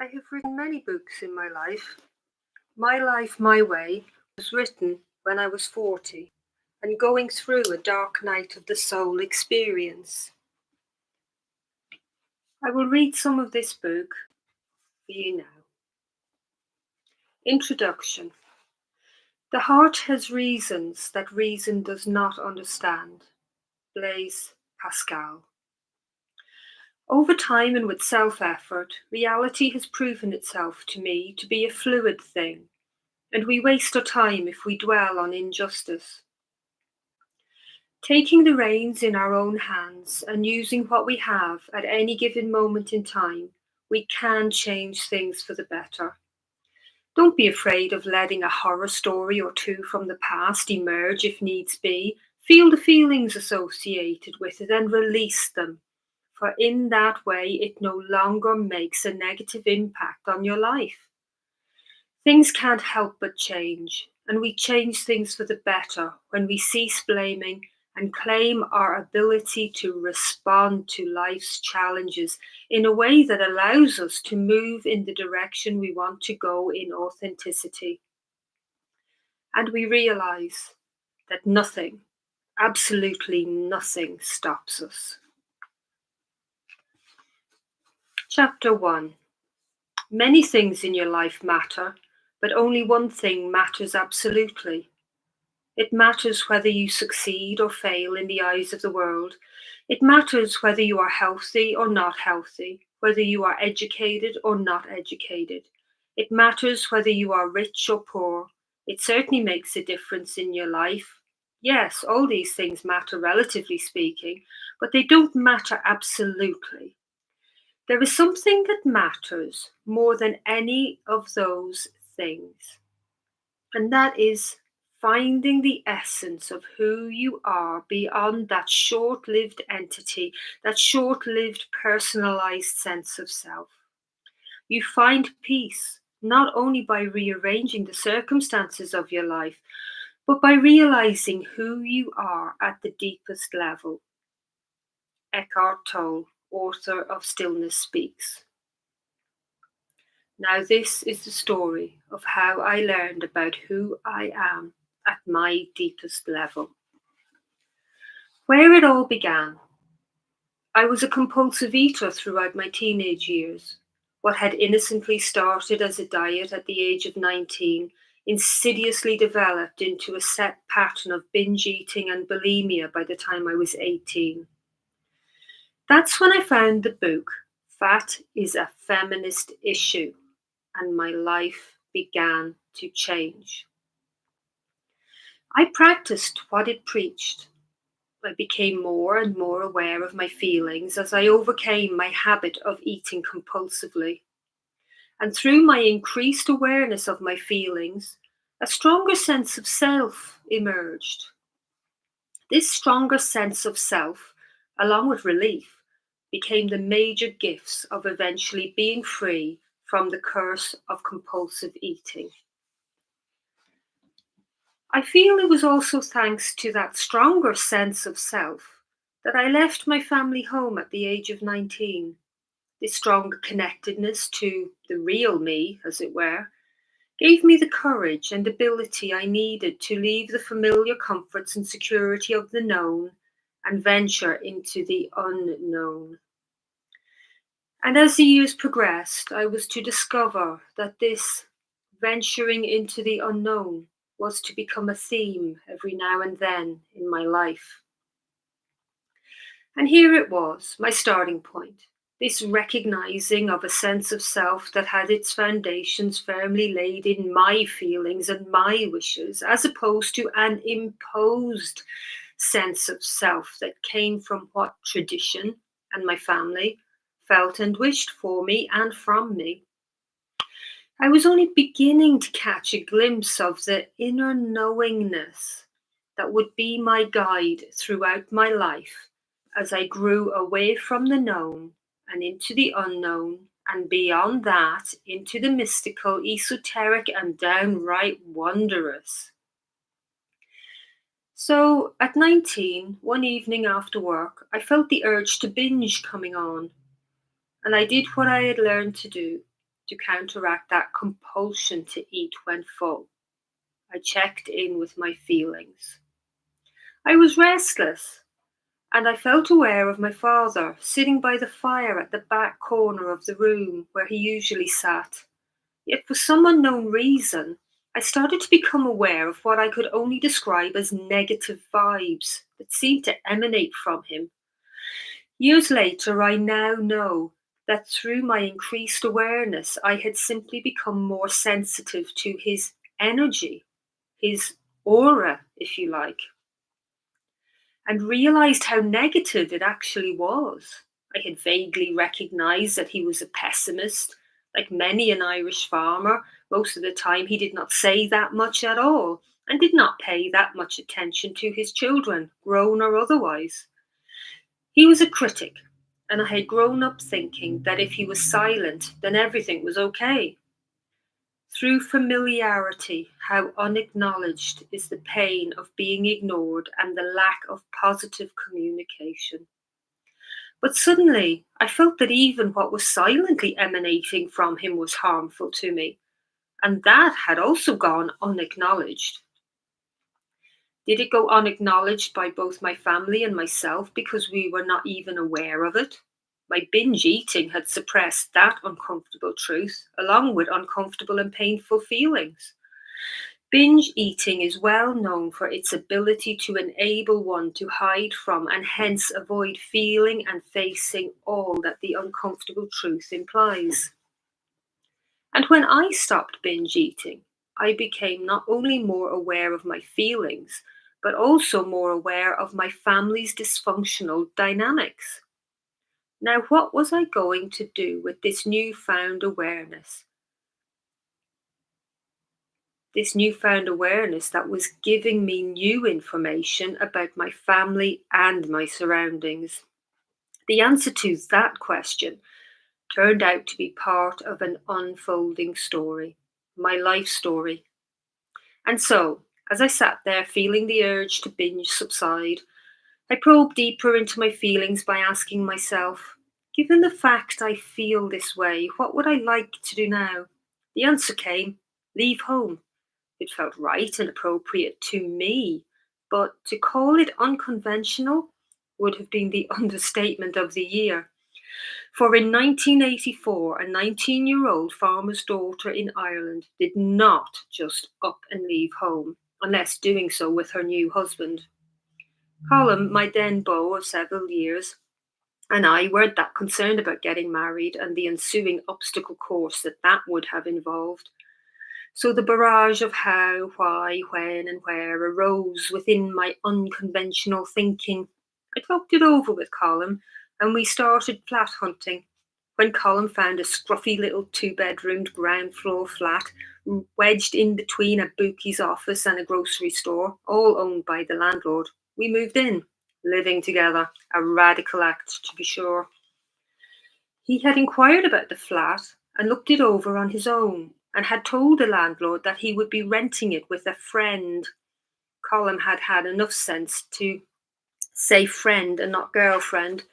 I have written many books in my life. My Life, My Way was written when I was 40 and going through a dark night of the soul experience. I will read some of this book for you now. Introduction. The heart has reasons that reason does not understand. Blaise Pascal. Over time and with self-effort, reality has proven itself to me to be a fluid thing, and we waste our time if we dwell on injustice. Taking the reins in our own hands and using what we have at any given moment in time, we can change things for the better. Don't be afraid of letting a horror story or two from the past emerge if needs be. Feel the feelings associated with it and release them, for in that way it no longer makes a negative impact on your life. Things can't help but change, and we change things for the better when we cease blaming and claim our ability to respond to life's challenges in a way that allows us to move in the direction we want to go in authenticity. And we realize that nothing, absolutely nothing, stops us. Chapter 1. Many things in your life matter, but only one thing matters absolutely. It matters whether you succeed or fail in the eyes of the world. It matters whether you are healthy or not healthy, whether you are educated or not educated. It matters whether you are rich or poor. It certainly makes a difference in your life. Yes, all these things matter relatively speaking, but they don't matter absolutely. There is something that matters more than any of those things, and that is finding the essence of who you are beyond that short lived entity, that short lived personalized sense of self. You find peace not only by rearranging the circumstances of your life, but by realizing who you are at the deepest level. Eckhart Tolle, author of Stillness Speaks. Now, this is the story of how I learned about who I am at my deepest level. Where it all began. I was a compulsive eater throughout my teenage years. What had innocently started as a diet at the age of 19 insidiously developed into a set pattern of binge eating and bulimia by the time I was 18. That's when I found the book, Fat is a Feminist Issue, and my life began to change. I practiced what it preached. I became more and more aware of my feelings as I overcame my habit of eating compulsively. And through my increased awareness of my feelings, a stronger sense of self emerged. This stronger sense of self, along with relief, became the major gifts of eventually being free from the curse of compulsive eating. I feel it was also thanks to that stronger sense of self that I left my family home at the age of 19. This stronger connectedness to the real me, as it were, gave me the courage and ability I needed to leave the familiar comforts and security of the known and venture into the unknown. And as the years progressed, I was to discover that this venturing into the unknown was to become a theme every now and then in my life. And here it was, my starting point, this recognizing of a sense of self that had its foundations firmly laid in my feelings and my wishes, as opposed to an imposed sense of self that came from what tradition and my family felt and wished for me and from me. I was only beginning to catch a glimpse of the inner knowingness that would be my guide throughout my life as I grew away from the known and into the unknown, and beyond that into the mystical, esoteric, and downright wondrous. So at 19, one evening after work, I felt the urge to binge coming on, and I did what I had learned to do, to counteract that compulsion to eat when full. I checked in with my feelings. I was restless, and I felt aware of my father sitting by the fire at the back corner of the room where he usually sat. Yet, for some unknown reason, I started to become aware of what I could only describe as negative vibes that seemed to emanate from him. Years later, I now know that through my increased awareness, I had simply become more sensitive to his energy, his aura, if you like, and realized how negative it actually was. I had vaguely recognized that he was a pessimist. Like many an Irish farmer, most of the time he did not say that much at all and did not pay that much attention to his children, grown or otherwise. He was a critic, and I had grown up thinking that if he was silent, then everything was okay. Through familiarity, how unacknowledged is the pain of being ignored and the lack of positive communication. But suddenly, I felt that even what was silently emanating from him was harmful to me, and that had also gone unacknowledged. Did it go unacknowledged by both my family and myself because we were not even aware of it? My binge eating had suppressed that uncomfortable truth, along with uncomfortable and painful feelings. Binge eating is well known for its ability to enable one to hide from and hence avoid feeling and facing all that the uncomfortable truth implies. And when I stopped binge eating, I became not only more aware of my feelings, but also more aware of my family's dysfunctional dynamics. Now, what was I going to do with this newfound awareness? This newfound awareness that was giving me new information about my family and my surroundings. The answer to that question turned out to be part of an unfolding story, my life story. And so, as I sat there feeling the urge to binge subside, I probed deeper into my feelings by asking myself, given the fact I feel this way, what would I like to do now? The answer came, leave home. It felt right and appropriate to me, but to call it unconventional would have been the understatement of the year. For in 1984, a 19-year-old farmer's daughter in Ireland did not just up and leave home, unless doing so with her new husband. Colin, my then beau of several years, and I weren't that concerned about getting married and the ensuing obstacle course that that would have involved. So the barrage of how, why, when, and where arose within my unconventional thinking. I talked it over with Colin, and we started flat hunting. When Colin found a scruffy little two-bedroomed ground floor flat wedged in between a bookie's office and a grocery store, all owned by the landlord, we moved in, living together, a radical act to be sure. He had inquired about the flat and looked it over on his own and had told the landlord that he would be renting it with a friend. Colin had had enough sense to say friend and not girlfriend,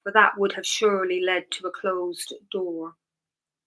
for that would have surely led to a closed door.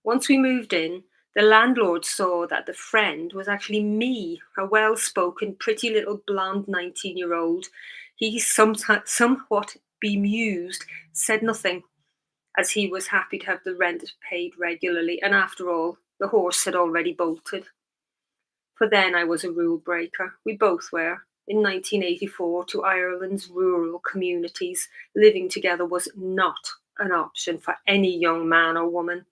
Once we moved in, the landlord saw that the friend was actually me, a well spoken, pretty little blonde 19-year-old. He, somewhat bemused, said nothing, as he was happy to have the rent paid regularly, and after all, the horse had already bolted. For then I was a rule breaker. We both were. In 1984, to Ireland's rural communities, living together was not an option for any young man or woman.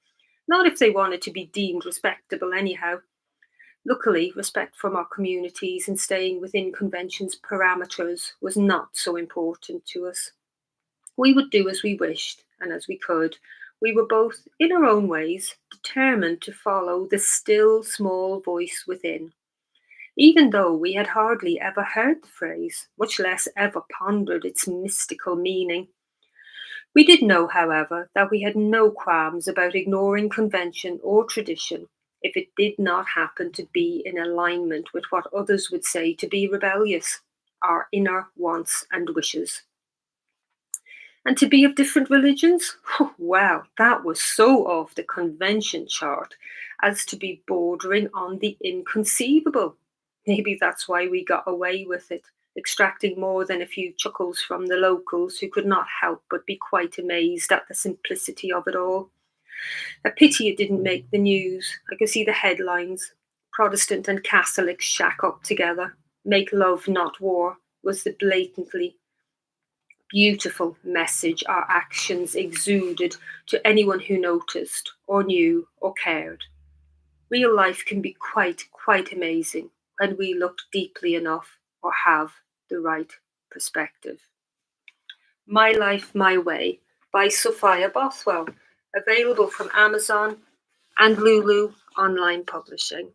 Not if they wanted to be deemed respectable, anyhow. Luckily, respect from our communities and staying within convention's parameters was not so important to us. We would do as we wished and as we could. We were both, in our own ways, determined to follow the still small voice within, even though we had hardly ever heard the phrase, much less ever pondered its mystical meaning. We did know, however, that we had no qualms about ignoring convention or tradition if it did not happen to be in alignment with what others would say to be rebellious, our inner wants and wishes. And to be of different religions? Wow, that was so off the convention chart as to be bordering on the inconceivable. Maybe that's why we got away with it, extracting more than a few chuckles from the locals who could not help but be quite amazed at the simplicity of it all. A pity it didn't make the news. I could see the headlines. Protestant and Catholic shack up together. Make love, not war, was the blatantly beautiful message our actions exuded to anyone who noticed or knew or cared. Real life can be quite amazing when we look deeply enough or have the right perspective. My Life, My Way by Sophia Bothwell, available from Amazon and Lulu Online Publishing.